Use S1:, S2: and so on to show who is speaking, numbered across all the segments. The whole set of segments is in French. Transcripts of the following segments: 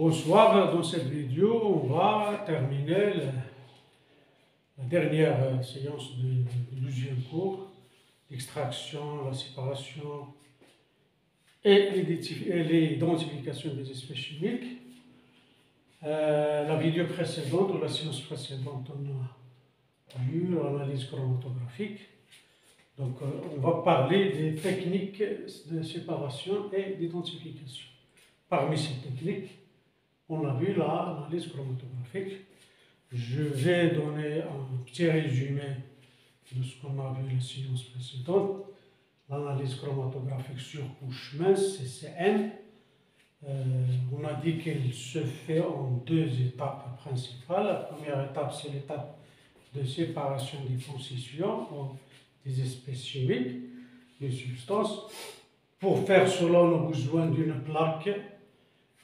S1: Bonsoir, dans cette vidéo, on va terminer la dernière séance du deuxième cours, l'extraction, la séparation et l'identification des espèces chimiques. La vidéo précédente, ou la séance précédente, on a vu l'analyse chromatographique. Donc, on va parler des techniques de séparation et d'identification. Parmi ces techniques, on a vu l'analyse chromatographique. Je vais donner un petit résumé de ce qu'on a vu la séance précédente. L'analyse chromatographique sur couche mince, CCM. On a dit qu'elle se fait en deux étapes principales. La première étape, c'est l'étape de séparation des concessions des espèces chimiques, des substances. Pour faire cela, on a besoin d'une plaque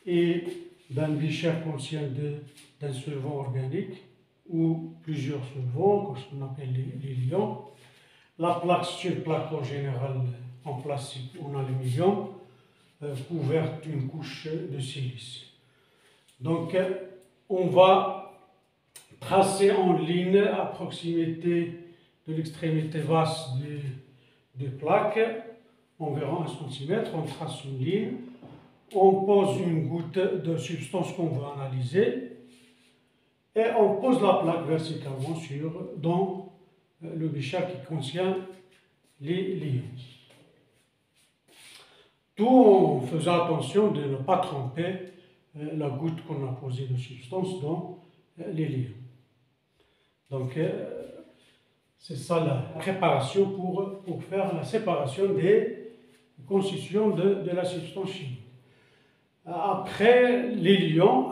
S1: et d'un bécher contient d'un solvant organique ou plusieurs solvants, ce qu'on appelle les liants. La plaque, c'est une plaque en général en plastique ou en aluminium, couverte d'une couche de silice. Donc, on va tracer en ligne à proximité de l'extrémité basse de plaque, environ 1 cm, on trace une ligne. On pose une goutte de substance qu'on veut analyser et on pose la plaque verticalement dans le bécher qui contient les liants. Tout en faisant attention de ne pas tremper la goutte qu'on a posée de substance dans les liants. Donc, c'est ça la préparation pour faire la séparation des constitutions de la substance chimique. Après les liants,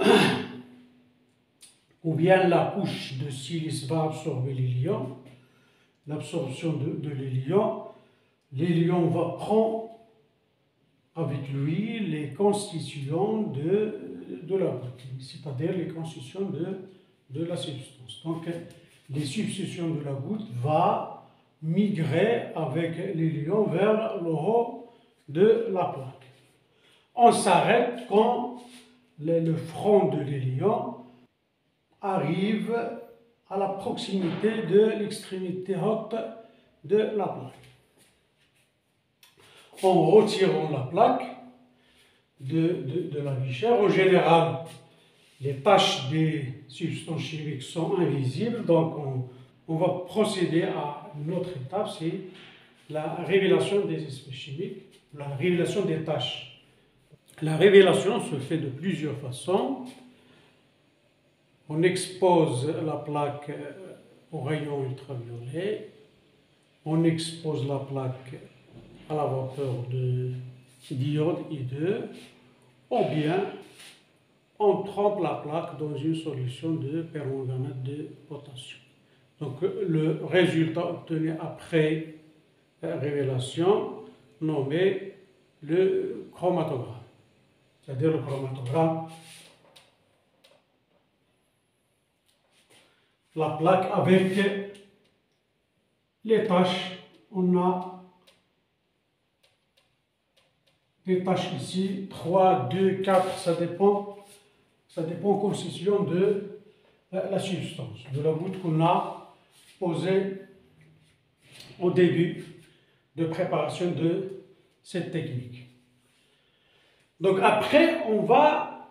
S1: ou bien la couche de silice va absorber les liants, l'absorption de les liants va prendre avec lui les constituants de la goutte, c'est-à-dire les constituants de la substance. Donc, les substitutions de la goutte vont migrer avec les liants vers le haut de la plaque. On s'arrête quand le front de l'éliant arrive à la proximité de l'extrémité haute de la plaque. En retirant la plaque de la bécher, en général, les taches des substances chimiques sont invisibles, donc on va procéder à une autre étape, c'est la révélation des espèces chimiques, la révélation des taches. La révélation se fait de plusieurs façons. On expose la plaque aux rayons ultraviolets, on expose la plaque à la vapeur d'iode I2, ou bien on trempe la plaque dans une solution de permanganate de potassium. Donc le résultat obtenu après révélation, nommé le chromatogramme. C'est-à-dire le chromatogramme, la plaque avec les taches. On a des taches ici, 3, 2, 4, ça dépend en constitution de la substance, de la goutte qu'on a posée au début de préparation de cette technique. Donc après, on va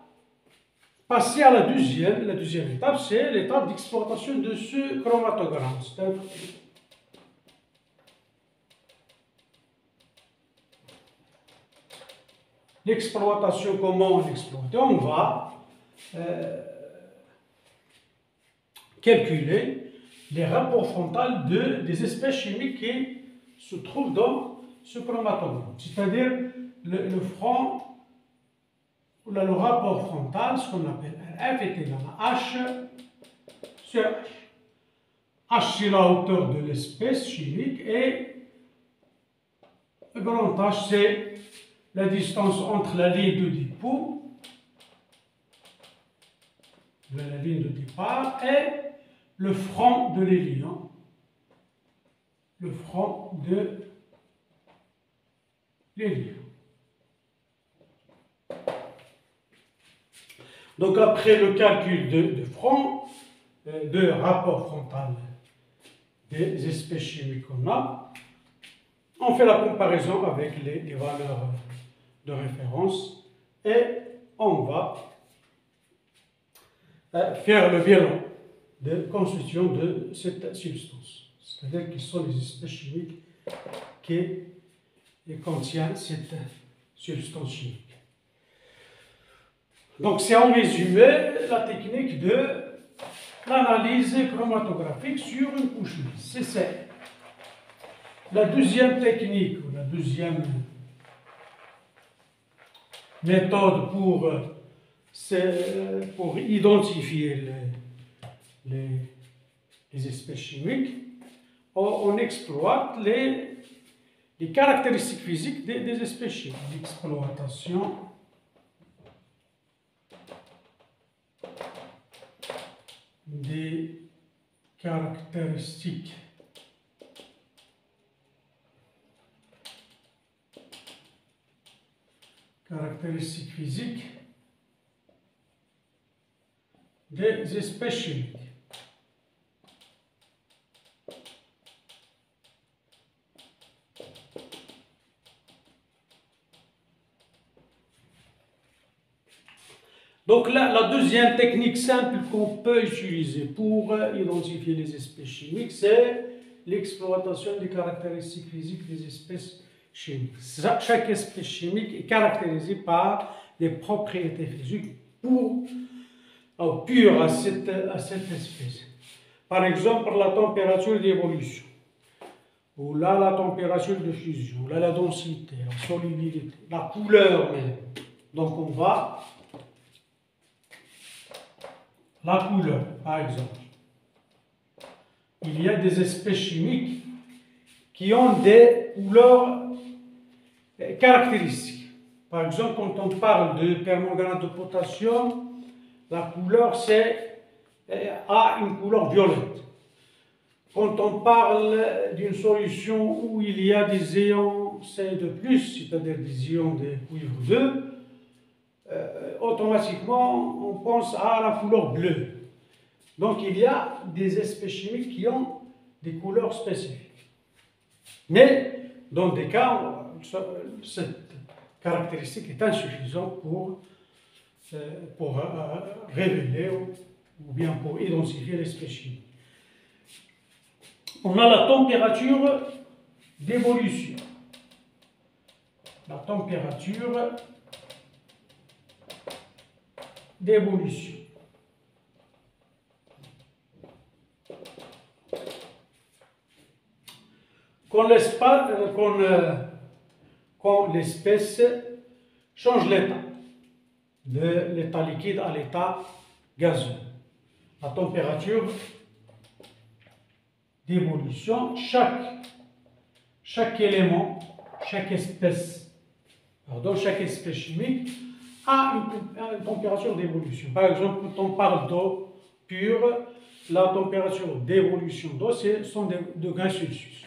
S1: passer à la deuxième étape, c'est l'étape d'exploitation de ce chromatogramme. L'exploitation, comment on l'exploite? On va calculer les rapports frontaux des espèces chimiques qui se trouvent dans ce chromatogramme. C'est-à-dire le front, le rapport frontal, ce qu'on appelle F, est égal à H sur H. H, c'est la hauteur de l'espèce chimique et le grand H, c'est la distance entre la ligne de dépôt, la ligne de départ, et le front de l'éliant. Le front de l'éliant. Donc après le calcul de rapport frontal des espèces chimiques qu'on a, on fait la comparaison avec les valeurs de référence et on va faire le bilan de constitution de cette substance. C'est-à-dire quelles sont les espèces chimiques qui contiennent cette substance chimique. Donc c'est en résumé la technique de l'analyse chromatographique sur une couche lisse. C'est la deuxième technique, ou la deuxième méthode pour identifier les espèces chimiques. On exploite les caractéristiques physiques des espèces chimiques. L'exploitation des caractéristiques physiques des espèces chimiques. Donc la deuxième technique simple qu'on peut utiliser pour identifier les espèces chimiques, c'est l'exploitation des caractéristiques physiques des espèces chimiques. Chaque espèce chimique est caractérisée par des propriétés physiques pures à cette espèce. Par exemple, la température d'évolution, ou là la température de fusion, là la densité, la solubilité, la couleur même. Donc on va la couleur, par exemple. Il y a des espèces chimiques qui ont des couleurs caractéristiques. Par exemple, quand on parle de permanganate de potassium, la couleur a une couleur violette. Quand on parle d'une solution où il y a des ions Ce2+, c'est-à-dire des ions de cuivre 2, automatiquement on pense à la couleur bleue. Donc il y a des espèces chimiques qui ont des couleurs spécifiques. Mais dans des cas, cette caractéristique est insuffisante pour révéler ou bien pour identifier l'espèce chimique. On a la température d'évolution. La température d'évolution. Quand l'espèce change l'état, de l'état liquide à l'état gazeux. La température d'évolution, chaque élément, chaque espèce chimique a une température d'évolution. Par exemple, quand on parle d'eau pure, la température d'évolution d'eau, c'est 100 degrés Celsius.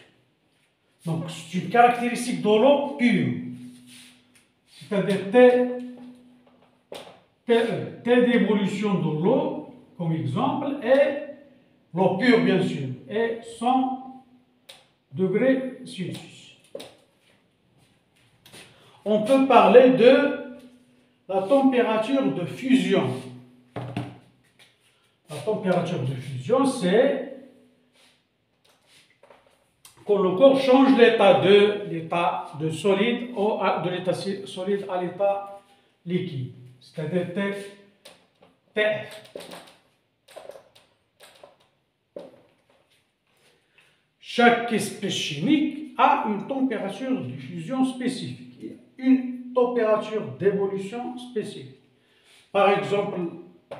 S1: Donc, c'est une caractéristique de l'eau pure. C'est-à-dire T d'évolution de l'eau, comme exemple, et l'eau pure, bien sûr, est 100 degrés Celsius. On peut parler de la température de fusion. La température de fusion, c'est quand le corps change l'état de solide à l'état liquide, c'est-à-dire TF. Chaque espèce chimique a une température de fusion spécifique, une température d'évolution spécifique. Par exemple,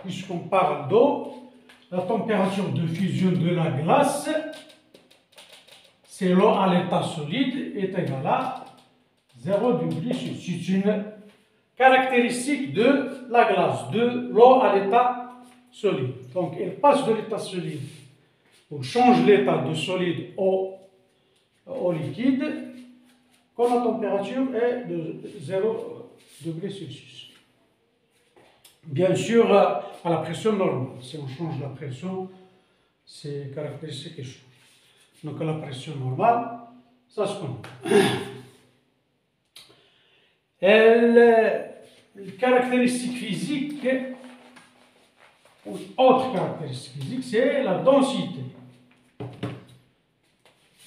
S1: puisqu'on parle d'eau, la température de fusion de la glace, c'est l'eau à l'état solide, est égale à 0 degré Celsius. C'est une caractéristique de la glace, de l'eau à l'état solide. Donc, elle passe de l'état solide, on change l'état de solide au liquide, quand la température est de 0 degré Celsius. Bien sûr, à la pression normale. Si on change la pression, ces caractéristiques changent. Donc à la pression normale, ça se connaît. Les caractéristiques physiques, ou autre caractéristique physique, c'est la densité.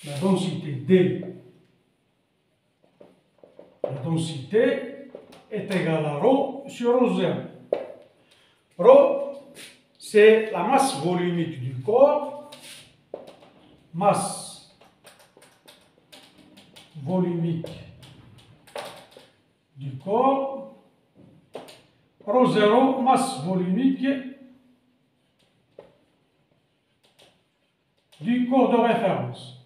S1: La densité D. La densité est égale à ρ sur ρ0. ρ, c'est la masse volumique du corps. Masse volumique du corps. ρ0, masse volumique du corps de référence.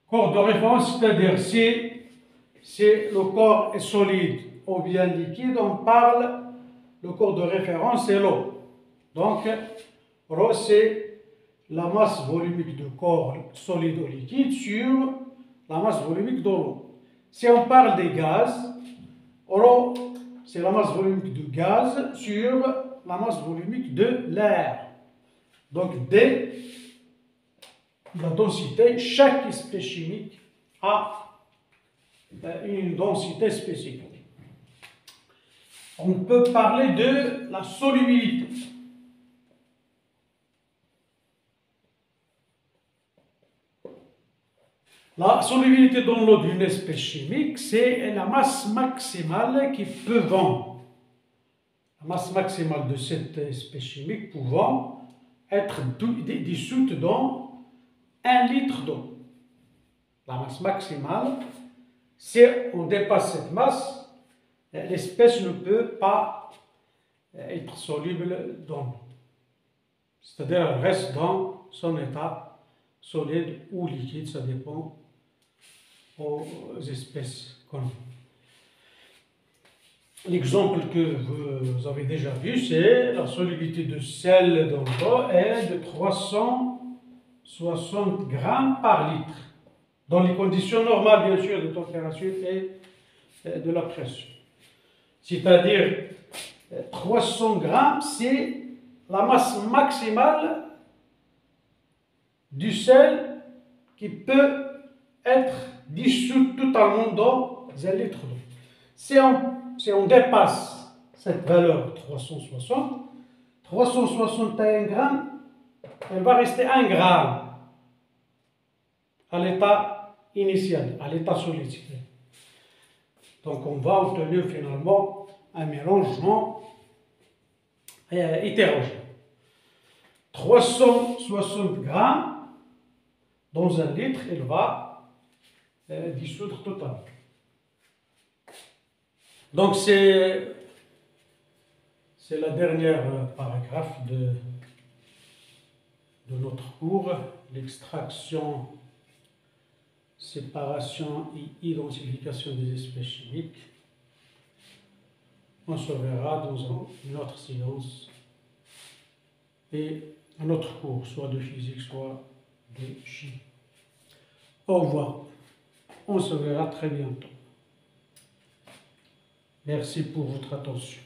S1: Corps de référence, c'est-à-dire si le corps est solide ou bien liquide, on parle, le corps de référence c'est l'eau. Donc, ρ c'est la masse volumique du corps solide ou liquide sur la masse volumique de l'eau. Si on parle des gaz, ρ c'est la masse volumique du gaz sur la masse volumique de l'air. Donc D, la densité, chaque espèce chimique a une densité spécifique. On peut parler de la solubilité. La solubilité dans l'eau d'une espèce chimique, c'est la masse maximale qui peut vendre. La masse maximale de cette espèce chimique pouvant être dissoute dans 1 litre d'eau. La masse maximale, si on dépasse cette masse, l'espèce ne peut pas être soluble dans l'eau. C'est-à-dire elle reste dans son état solide ou liquide, ça dépend aux espèces connues. L'exemple que vous avez déjà vu, c'est la solubilité de sel dans l'eau est de 360 grammes par litre, dans les conditions normales, bien sûr, de température et de la pression. C'est-à-dire, 300 grammes, c'est la masse maximale du sel qui peut être dissous totalement dans 1 litre d'eau. Si on dépasse cette valeur 361 grammes, elle va rester 1 gramme à l'état initial, à l'état solide. Donc on va obtenir finalement un mélangement hétérogène. 360 grammes dans 1 litre, elle va dissoudre totalement. Donc c'est la dernière paragraphe de notre cours, l'extraction, séparation et identification des espèces chimiques. On se verra dans une autre séance et un autre cours, soit de physique, soit de chimie. Au revoir. On se verra très bientôt. Merci pour votre attention.